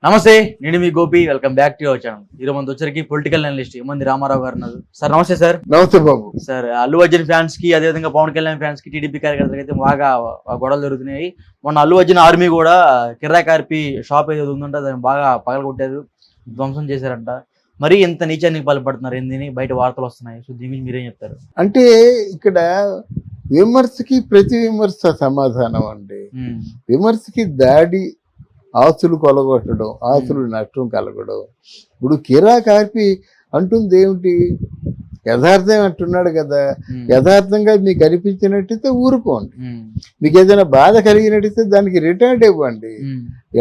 నమస్తే, నేను మీ Gopi. Welcome back to our channel. ఈరోజు మన వచ్చరికి పొలిటికల్ అనలిస్ట్ మంది రామారావు గారు ఉన్నారు. సార్ నమస్తే. సార్ నమస్తే బాబు. సార్, అల్లు అర్జున్ ఫ్యాన్స్ కి, అదేవిధంగా పవన్ కళ్యాణ్ ఫ్యాన్స్ కి, టీడీపీ కార్యకర్తలకు అయితే బాగా గొడవలు జరుగుతున్నాయి. మొన్న అల్లు అర్జున్ ఆర్మీ కూడా కిర్రా కార్పి షాప్ ఏదో ఉందంటే దాన్ని బాగా పగలగొట్టారు, ధ్వంసం చేశారంట. మరి ఇంత నీచానికి పాల్పడుతున్నారు ఏందని బయట వార్తలు వస్తున్నాయి. సో దీని గురించి మీరేం చెప్తారు? అంటే ఇక్కడ విమర్శకి ప్రతి విమర్శ సమాధానం అండి. విమర్శకి దాడి, ఆస్తులు కొలగొట్టడం, ఆస్తులు నష్టం కలగడం. ఇప్పుడు కిరా కార్పి అంటుంది ఏమిటి? యథార్థం అంటున్నాడు కదా. యథార్థంగా మీకు అనిపించినట్టయితే ఊరుకోండి, మీకు ఏదైనా బాధ కలిగినట్టయితే దానికి రిటర్న్ ఇవ్వండి.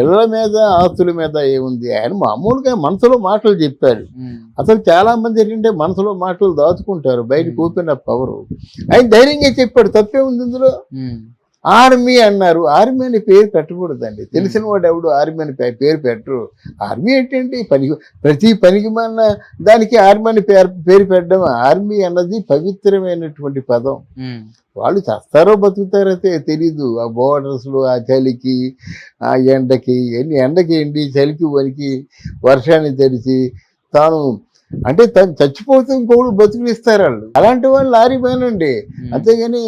ఇళ్ల మీద, ఆస్తుల మీద ఏముంది? ఆయన మామూలుగా మనసులో మాటలు చెప్పారు. అసలు చాలా మంది ఏంటంటే మనసులో మాటలు దాచుకుంటారు, బయటకు ఓపెన్ అప్ పవరు. ఆయన ధైర్యంగా చెప్పాడు, తప్పే ఉంది ఇందులో. ఆర్మీ అన్నారు. ఆర్మీ అని పేరు పెట్టకూడదండి. తెలిసిన వాడు ఎవడు ఆర్మీ అని పేరు పెట్టరు. ఆర్మీ ఏంటంటే ప్రతి పనికి మన దానికి ఆర్మీ అని పేరు పెట్టడం. ఆర్మీ అన్నది పవిత్రమైనటువంటి పదం. వాళ్ళు చస్తారో బతుకుతారో తెలీదు. ఆ బోర్డర్స్లో, ఆ చలికి, ఆ ఎండకి, ఎండకి ఎండి, చలికి వనికి, వర్షాన్ని తెరిచి తాను అంటే తను చచ్చిపోతే ఇంకోళ్ళు బతుకులిస్తారు వాళ్ళు. అలాంటి వాళ్ళు లారీ పైనండి. అంతేగాని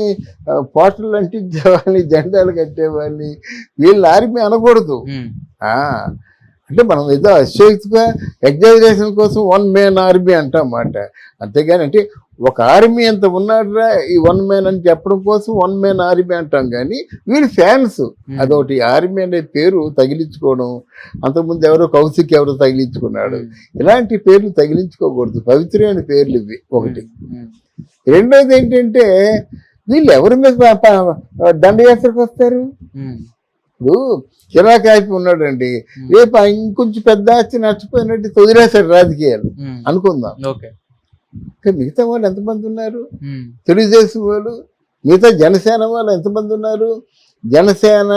పోస్టర్లు అంటించేవాళ్ళని, జెండాలు కట్టేవాళ్ళని వీళ్ళు ఆర్మీ అనకూడదు. అంటే మనం ఏదో అశక్తిగా ఎగ్జాజరేషన్ కోసం వన్ మ్యాన్ ఆర్మీ అంటామాట. అంతేగాని అంటే ఒక ఆర్మీ ఎంత ఉన్నాడురా ఈ వన్ మ్యాన్ అని చెప్పడం కోసం వన్ మ్యాన్ ఆర్మీ అంటాం. కానీ వీళ్ళు ఫ్యాన్స్. అదొకటి ఆర్మీ అనే పేరు తగిలించుకోవడం. అంతకుముందు ఎవరో కౌశిక్ ఎవరో తగిలించుకున్నాడు. ఇలాంటి పేర్లు తగిలించుకోకూడదు. పవిత్రమైన పేర్లు ఇవి ఒకటి. రెండోది ఏంటంటే వీళ్ళు ఎవరి మీద దండయాత్రకు వస్తారు? ఇప్పుడు కిరా కార్పి ఉన్నాడండి, రేపు ఇంకొంచెం పెద్ద ఆస్తి నష్టపోయినట్టు వదిలేశాడు రాజకీయాలు అనుకుందాం. మిగతా వాళ్ళు ఎంతమంది ఉన్నారు? తెలుగుదేశం వాళ్ళు, మిగతా జనసేన వాళ్ళు ఎంతమంది ఉన్నారు? జనసేన,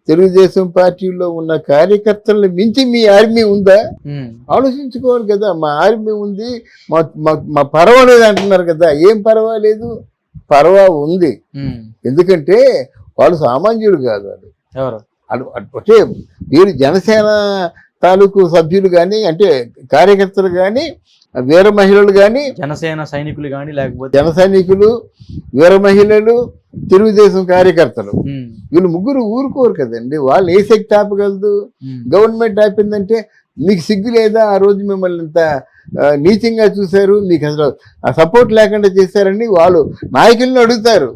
తెలుగుదేశం పార్టీలో ఉన్న కార్యకర్తలను మించి మీ ఆర్మీ ఉందా? ఆలోచించుకోవాలి కదా. మా ఆర్మీ ఉంది, మా పర్వాలేదు అంటున్నారు కదా. ఏం పర్వాలేదు? పర్వా ఉంది. ఎందుకంటే వాళ్ళు సామాన్యులు కాదు. అంటే వీరు జనసేన తాలూకు సభ్యులు కానీ, అంటే కార్యకర్తలు కానీ, వీర మహిళలు కానీ, జనసేన సైనికులు కానీ, లేకపోతే జన సైనికులు, వీర మహిళలు, తెలుగుదేశం కార్యకర్తలు, వీళ్ళు ముగ్గురు ఊరుకోరు కదండి. వాళ్ళు ఏ శక్తి ఆపగలదు? గవర్నమెంట్ ఆపిందంటే మీకు సిగ్గు లేదా? ఆ రోజు మిమ్మల్ని ఇంత నీచంగా చూశారు, మీకు అసలు సపోర్ట్ లేకుండా చేశారని వాళ్ళు నాయకుల్ని అడుగుతారు.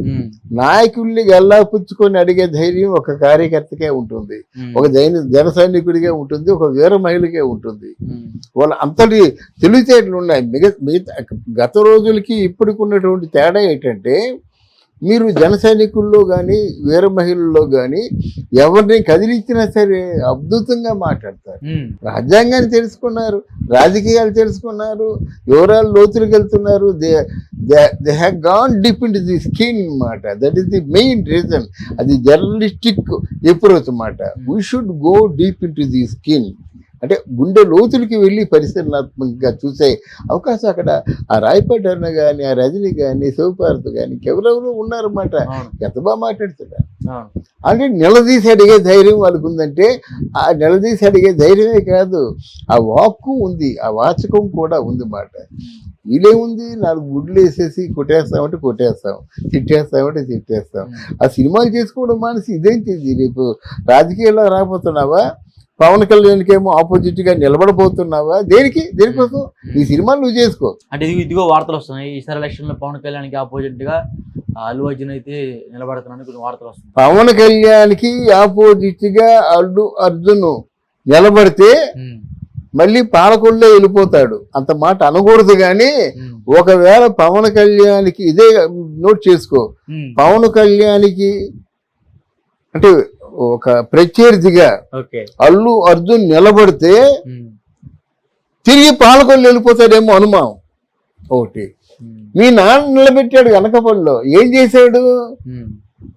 నాయకుల్ని గల్లాపుచ్చుకొని అడిగే ధైర్యం ఒక కార్యకర్తకే ఉంటుంది, ఒక జన సైనికుడికే ఉంటుంది, ఒక వీర మహిళకే ఉంటుంది. వాళ్ళ అంతటి తెలివితేటలు ఉన్నాయి. మిగతా గత రోజులకి ఇప్పటికి ఉన్నటువంటి తేడా ఏంటంటే, మీరు జన సైనికుల్లో కానీ, వీర మహిళల్లో కానీ ఎవరిని కదిలించినా సరే అద్భుతంగా మాట్లాడతారు. రాజ్యాంగాన్ని తెలుసుకున్నారు, రాజకీయాలు తెలుసుకున్నారు, వివరాలు లోతులకు వెళ్తున్నారు. They have gone deep into the skin అన్నమాట. That is the main reason. అది జర్నలిస్టిక్ అప్రోచ్ అన్నమాట. We should go deep into the skin. అంటే గుండె లోతులకి వెళ్ళి పరిశీలనాత్మకంగా చూసే అవకాశం అక్కడ ఆ రాయపాటి అన్న కానీ, ఆ రజని కానీ, శివపార్వతి కానీ ఎవరెవరు ఉన్నారన్నమాట. ఎంత బాగా మాట్లాడుతున్నారు. అంటే నిలదీసి అడిగే ధైర్యం వాళ్ళకు ఉందంటే, ఆ నిలదీసి అడిగే ధైర్యమే కాదు, ఆ వాక్కు ఉంది, ఆ వాచకం కూడా ఉంది మాట. వీళ్ళేముంది, 4 గుడ్లు వేసేసి కొట్టేస్తామంటే కొట్టేస్తాం, తిట్టేస్తామంటే తిట్టేస్తాం. ఆ సినిమాలు చేసుకోవడం మానేసి ఇదేంటి? రేపు రాజకీయాల్లో రాబోతున్నావా? పవన్ కళ్యాణ్కేమో ఆపోజిట్ గా నిలబడబోతున్నావా? దేనికోసం? ఈ సినిమాలు నువ్వు చేసుకో. అంటే ఇదిగో వార్తలు వస్తున్నాయి, ఈసారి ఎలక్షన్ లో పవన్ కళ్యాణ్ కి ఆపోజిట్ గా అల్లు అర్జున్ అయితే నిలబడుతున్నాను కొన్ని వార్తలు వస్తున్నాయి. పవన్ కళ్యాణ్ కి ఆపోజిట్ గా అల్లు అర్జున్ నిలబడితే మళ్ళీ పాలకొల్లో వెళ్ళిపోతాడు. అంత మాట అనకూడదు. కానీ ఒకవేళ పవన్ కళ్యాణ్కి, ఇదే నోట్ చేసుకో, పవన్ కళ్యాణ్కి అంటే ఒక ప్రత్యర్థిగా అల్లు అర్జున్ నిలబడితే తిరిగి పాలకొల్లు వెళ్ళిపోతాడేమో అనుమానం ఒకటి. మీ నాన్న నిలబెట్టాడు వెనకపల్లిలో, ఏం చేశాడు?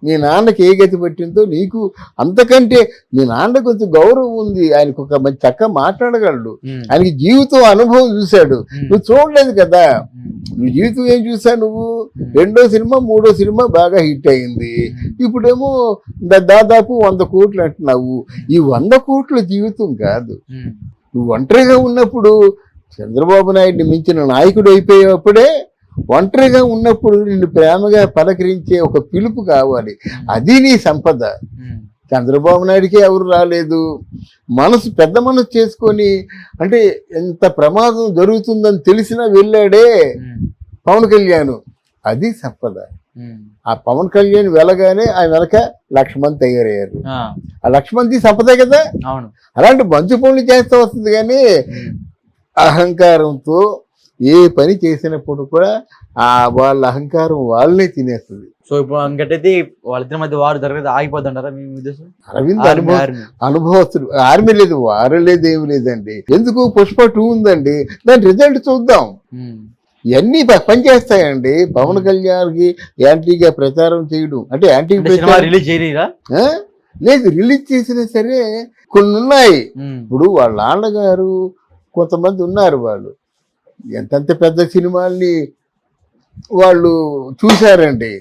మీ నాన్నకి ఏ గతి పట్టిందో నీకు అంతకంటే మీ నాన్న కొంచెం గౌరవం ఉంది, ఆయనకు ఒక మంచి చక్కగా మాట్లాడగలడు, ఆయనకి జీవితం అనుభవం చూశాడు, నువ్వు చూడలేదు కదా. నువ్వు జీవితం ఏం చూసావు నువ్వు? 2వ సినిమా 3వ సినిమా బాగా హిట్ అయింది, ఇప్పుడేమో దాదాపు 100 కోట్లు అంటున్నావు. ఈ 100 కోట్ల జీవితం కాదు. నువ్వు ఒంటరిగా ఉన్నప్పుడు చంద్రబాబు నాయుడిని మించిన నాయకుడు అయిపోయేప్పుడే, ఒంటరిగా ఉన్నప్పుడు నిన్ను ప్రేమగా పలకరించే ఒక పిలుపు కావాలి, అది నీ సంపద. చంద్రబాబు నాయుడికి ఎవరు రాలేదు, మనసు పెద్ద మనసు చేసుకొని, అంటే ఎంత ప్రమాదం జరుగుతుందని తెలిసినా వెళ్ళాడే పవన్ కళ్యాణ్, అది సంపద. ఆ పవన్ కళ్యాణ్ వెళ్ళగానే ఆయన వెనక 1,00,000 మంది తయారయ్యారు, ఆ 1,00,000 మంది సంపదే కదా. అలాంటి మంచి పనులు చేస్తూ వస్తుంది, కానీ అహంకారంతో ఏ పని చేసినప్పుడు కూడా వాళ్ళ అహంకారం వాళ్ళనే తినేస్తుంది. సో ఇప్పుడు ఇంకటైతే వాళ్ళిద్దరి మధ్య వారు జరగదు, ఆగిపోద్ది అంటారా మీ ఉద్దేశం? అరవింద్ అనుభవస్తుడు, ఆర్మీ లేదు, వారు లేదు, ఏమి లేదండి. ఎందుకు పుష్ప 2 ఉందండి, దాని రిజల్ట్ చూద్దాం. ఇవన్నీ పనిచేస్తాయండి. పవన్ కళ్యాణ్కి యాంటీగా ప్రచారం చేయడం అంటే యాంటీ రిలీజ్ చేయరా? లేదు, రిలీజ్ చేసినా సరే కొన్ని ఉన్నాయి. ఇప్పుడు వాళ్ళ నాన్నగారు కొంతమంది ఉన్నారు, వాళ్ళు ఎంతంత పెద్ద సినిమాల్ని వాళ్ళు చూశారండి.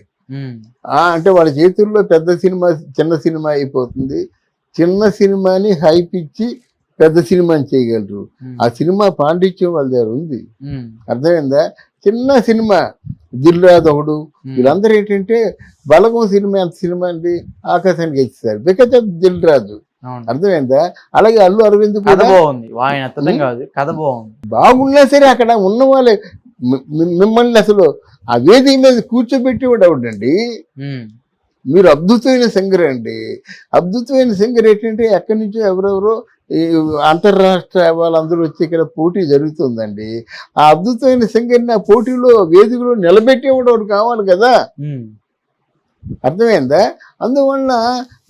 అంటే వాళ్ళ చేతుల్లో పెద్ద సినిమా చిన్న సినిమా అయిపోతుంది, చిన్న సినిమాని హైప్ ఇచ్చి పెద్ద సినిమాని చేయగలరు. ఆ సినిమా పాండిత్యం వాళ్ళ దగ్గర ఉంది, అర్థమైందా? చిన్న సినిమా దిల్రాజు ఒకడు, వీళ్ళందరూ ఏంటంటే బలగం సినిమా ఎంత సినిమా అండి, ఆకాశానికి ఎక్కిస్తారు బికాజ్ ఆఫ్ దిల్రాజు, అర్థమైందా? అలాగే అల్లు అరవింద్ బాగున్నా సరే అక్కడ ఉన్న వాళ్ళే మిమ్మల్ని అసలు ఆ వేదిక మీద కూర్చోబెట్టేవాడు ఎవడండి? మీరు అద్భుతమైన సింగర్ అండి. అద్భుతమైన సింగర్ ఏంటంటే ఎక్కడి నుంచో ఎవరెవరో అంతర్రాష్ట్ర వాళ్ళందరూ వచ్చి ఇక్కడ పోటీ జరుగుతుందండి. ఆ అద్భుతమైన సింగర్ని ఆ పోటీలో వేదికలో నిలబెట్టేవాడు కావాలి కదా, అర్థమైందా? అందువల్ల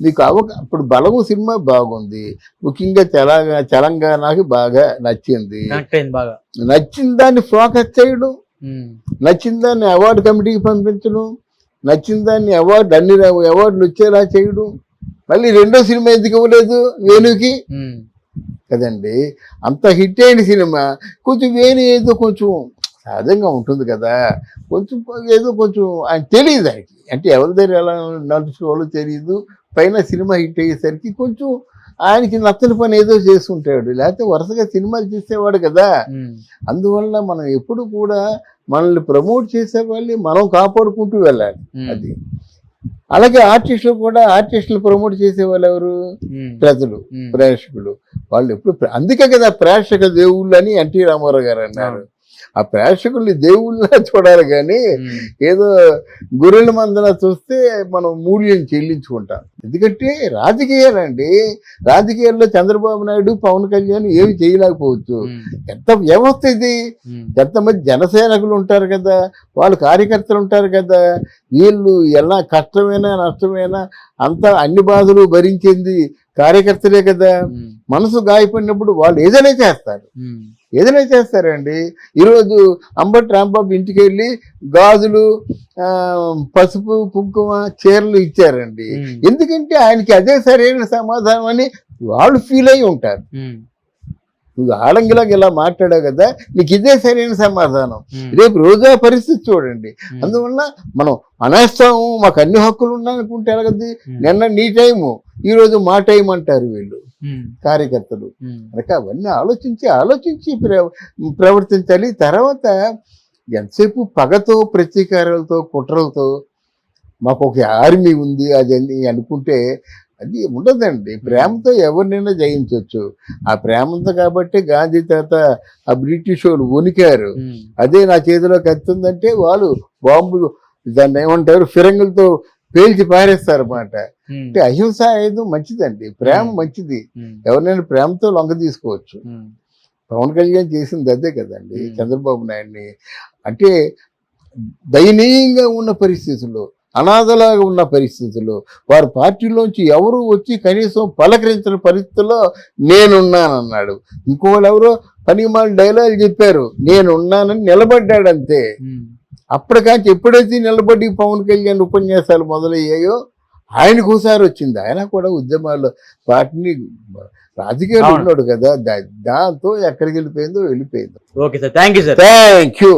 మీకు ఇప్పుడు బలము సినిమా బాగుంది, ముఖ్యంగా తెలంగాణకి బాగా నచ్చింది. నచ్చిన దాన్ని ఫోకస్ చేయడం, నచ్చిన దాన్ని అవార్డు కమిటీకి పంపించడం, నచ్చిన దాన్ని అన్ని అవార్డులు వచ్చేలా చేయడం. మళ్ళీ 2వ సినిమా ఎందుకు ఇవ్వలేదు వేణుకి కదండి? అంత హిట్ అయిన సినిమా కొంచెం వేణు ఏదో కొంచెం సహజంగా ఉంటుంది కదా, కొంచెం ఏదో కొంచెం ఆయన తెలియదు, ఆయనకి అంటే ఎవరి దగ్గర ఎలా నడుచుకోవాలో తెలియదు. పైన సినిమా హిట్ అయ్యేసరికి కొంచెం ఆయనకి నచ్చని పని ఏదో చేసుకుంటాడు, లేకపోతే వరుసగా సినిమాలు చేసేవాడు కదా. అందువల్ల మనం ఎప్పుడు కూడా మనల్ని ప్రమోట్ చేసే వాళ్ళని మనం కాపాడుకుంటూ వెళ్ళాలి, అది. అలాగే ఆర్టిస్టులు ప్రమోట్ చేసే వాళ్ళు ఎవరు? ప్రజలు, ప్రేక్షకులు. వాళ్ళు ఎప్పుడు అందుకే కదా ప్రేక్షక దేవుళ్ళు అని ఎన్టీ రామారావు గారు అన్నారు. ఆ ప్రేక్షకుల్ని దేవుళ్ళ చూడాలి, కానీ ఏదో గొర్రెల మందన చూస్తే మనం మూల్యం చెల్లించుకుంటాం. ఎందుకంటే రాజకీయాలండి, రాజకీయాల్లో చంద్రబాబు నాయుడు పవన్ కళ్యాణ్ ఏమి చేయలేకపోవచ్చు. ఎంత వ్యవస్థ ఇది, ఎంతమంది జనసేనకులు ఉంటారు కదా, వాళ్ళు కార్యకర్తలు ఉంటారు కదా, వీళ్ళు ఎలా కష్టమైనా నష్టమైనా అంతా అన్ని బాధలు భరించింది కార్యకర్తలే కదా. మనసు గాయపడినప్పుడు వాళ్ళు ఏదైనా చేస్తారండి. ఈరోజు అంబటి రాంబాబు ఇంటికి వెళ్ళి గాజులు, పసుపు, కుంకుమ, చీరలు ఇచ్చారండి. ఎందుకంటే ఆయనకి అదే సరైన సమాధానం అని వాళ్ళు ఫీల్ అయి ఉంటారు. నువ్వు ఆడంగిలాగా ఇలా మాట్లాడావు కదా, నీకు ఇదే సరైన సమాధానం. రేపు రోజా పరిస్థితి చూడండి. అందువల్ల మనం అనేస్తాము, మాకు అన్ని హక్కులు ఉన్నాయనుకుంటే ఎలాగది? నిన్న నీ టైము, ఈరోజు మా టైం అంటారు వీళ్ళు కార్యకర్తలు. కనుక అవన్నీ ఆలోచించి ప్రవర్తించాలి. తర్వాత ఎంతసేపు పగతో, ప్రతీకారాలతో, కుట్రలతో మాకు ఒక ఆర్మీ ఉంది అది అనుకుంటే అది ఉండదండి. ప్రేమతో ఎవరినైనా జయించవచ్చు. ఆ ప్రేమతో కాబట్టి గాంధీ తాత ఆ బ్రిటిష్ వాళ్ళు వణికారు. అదే నా చేతిలో కత్తుందంటే వాళ్ళు బాంబులు, దాన్ని ఏమంటారు, ఫిరంగులతో పేల్చి పారేస్తారు అన్నమాట. అంటే అహింస అనేది మంచిదండి, ప్రేమ మంచిది. ఎవరినైనా ప్రేమతో లొంగ తీసుకోవచ్చు. పవన్ కళ్యాణ్ చేసింది అదే కదండి. చంద్రబాబు నాయుడిని అంటే దయనీయంగా ఉన్న పరిస్థితుల్లో, అనాథలాగా ఉన్న పరిస్థితుల్లో, వారి పార్టీలోంచి ఎవరు వచ్చి కనీసం పలకరించిన పరిస్థితుల్లో నేనున్నానన్నాడు. ఇంకోళ్ళు ఎవరో పనిమాల డైలాగ్ చెప్పారు, నేనున్నానని నిలబడ్డాడు అంతే. అప్పటికాంచి ఎప్పుడైతే నిలబడి పవన్ కళ్యాణ్ ఉపన్యాసాలు మొదలయ్యాయో ఆయనకు ఒకసారి వచ్చింది. ఆయన కూడా ఉద్యమాల్లో పార్టీని రాజకీయాలు అవును. ఉన్నాడు కదా, దాంతో ఎక్కడికి వెళ్ళిపోయిందో వెళ్ళిపోయింది. Okay sir, thank you sir. Thank you.